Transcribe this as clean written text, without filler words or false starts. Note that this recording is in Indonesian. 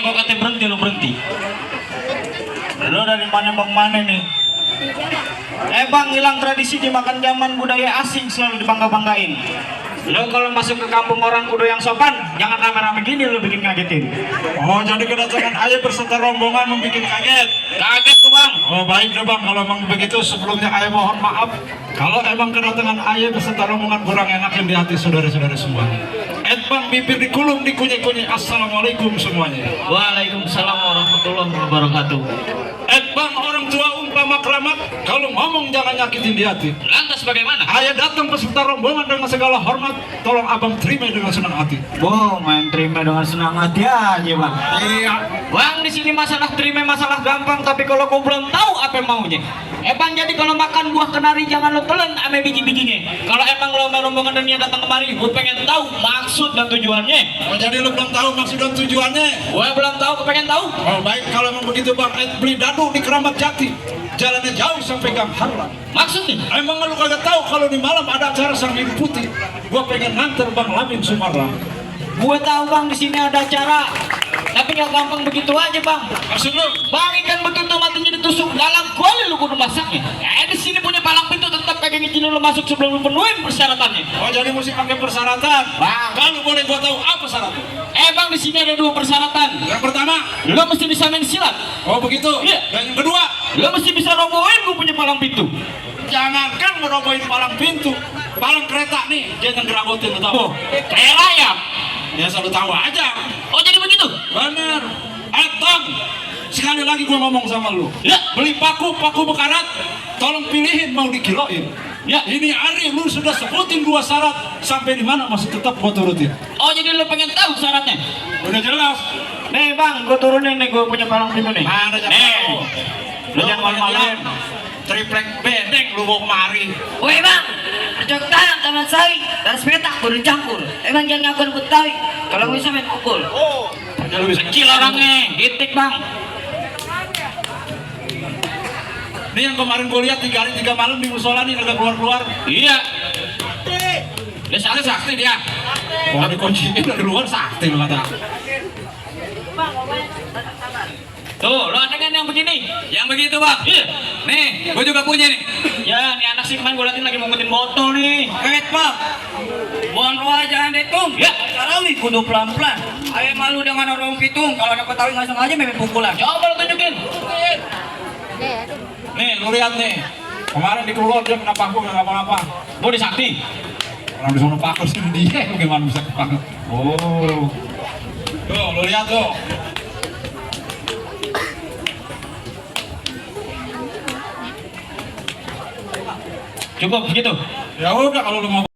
kok katanya berhenti lo berhenti. Lo dari mana bang mana nih? Bang, hilang tradisi dimakan zaman budaya asing selalu dibangga-banggain. Lo kalau masuk ke kampung orang kudu yang sopan, jangan rame-rame gini lo bikin ngagetin. Oh, jadi kedatangan ayah berserta rombongan membuat kaget. Kaget tuh bang. Oh, baik deh bang, kalau memang begitu sebelumnya ayah mohon maaf kalau emang kedatangan ayah berserta rombongan kurang enakin di hati saudara-saudara semua. Bang, bibir dikulum dikunyi-kunyi. Assalamualaikum semuanya. Waalaikumsalam warahmatullahi wabarakatuh. Bang, orang tua umpama keramat, kalau ngomong jangan nyakitin di hati. Lantas bagaimana? Ayah datang beserta rombongan dengan segala hormat, tolong abang terima dengan senang hati. Oh, main terima dengan senang hati aja bang. Iya. Bang, di sini masalah terima masalah gampang, tapi kalau kau belum tahu apa maunya. Bang, jadi kalau makan buah kenari jangan lo telan ame biji-bijinya. Kalau emang lo main rombongan dan dia datang kemari, gue pengen tahu maksud dan tujuannya. Oh, jadi lo belum tahu maksud dan tujuannya? Gue belum tahu, pengen tahu. Oh, baik, kalau emang begitu bang, beli dadu di Keramat Jati, jalannya jauh sampai Gang Harlan. Maksudnya? Emang lu kagak tahu kalau di malam ada acara Sang Ibu Putih? Gua pengen nganter Bang Lamin Sumarlang. Gue tahu bang, di sini ada acara, tapi nggak gampang begitu aja bang. Maksud lu? Bang, ikan begitu matinya ditusuk dalam kuali lu kudu masaknya. Di sini punya palang pintu tetap pegang izin lu masuk sebelum lu penuhin persyaratannya. Oh, jadi mesti pakai persyaratan. Bang, Kalau boleh gua tahu apa syaratnya? bang, di sini ada 2 persyaratan. Yang pertama, Lu mesti bisa main silat. oh begitu. Iya. Dan yang kedua, Lu mesti bisa robohin gue punya palang pintu. jangankan ngerobohin palang pintu, palang kereta nih, jangan ngerabotin lu tahu. Oh, kayak layap. Ya selalu tahu aja. Oh, jadi begitu? Bener. Tong, sekali lagi gua ngomong sama lu. Ya. Beli paku bekarat, tolong pilihin mau dikiloin. Ya. Ini hari lu sudah sebutin 2 syarat, sampai di mana masih tetap gua turutin. Oh, jadi lu pengen tahu syaratnya? Udah jelas. Nih bang, gue turunin nih, gue punya palang pintu nih. Mana jangan Nih, tahu. lu jangan malu-maluin. Triplek bedeng lu mau kemari. Woi bang, cocok tanam taman sari dan sepetak kudu campur. Emang jangan ngaku Betawi, kalau bisa main pukul. Aja lu bisa Kecil orangnya, itik bang. Ini yang kemarin gue lihat 3 hari 3 malam di musola nih agak keluar-keluar. Iya. Dia sakti dia. Wah, dikunciin dari luar sakti lu kata. Tuh, lo ada kan yang begini? Yang begitu bang? Iya. Nih, gue juga punya nih. Ya, nih anak sih kemarin gue liatin lagi mungkutin botol nih. Kaget bang, buang roh jangan ditung. Ya. Sekarang nih kudu pelan-pelan. Ayo malu dengan orang pitung. Kalau ada Betawi nggak sengaja main pukulan. Coba lo tunjukin. Nih, lu lihat nih. Kemarin di keluar dia kena paku nggak apa-apa. Gue disakti. Orang disuruh paku sini dia, bagaimana bisa kepaku? Oh. Tuh, lu lihat tuh. Cukup segitu. Ya udah kalau lu mau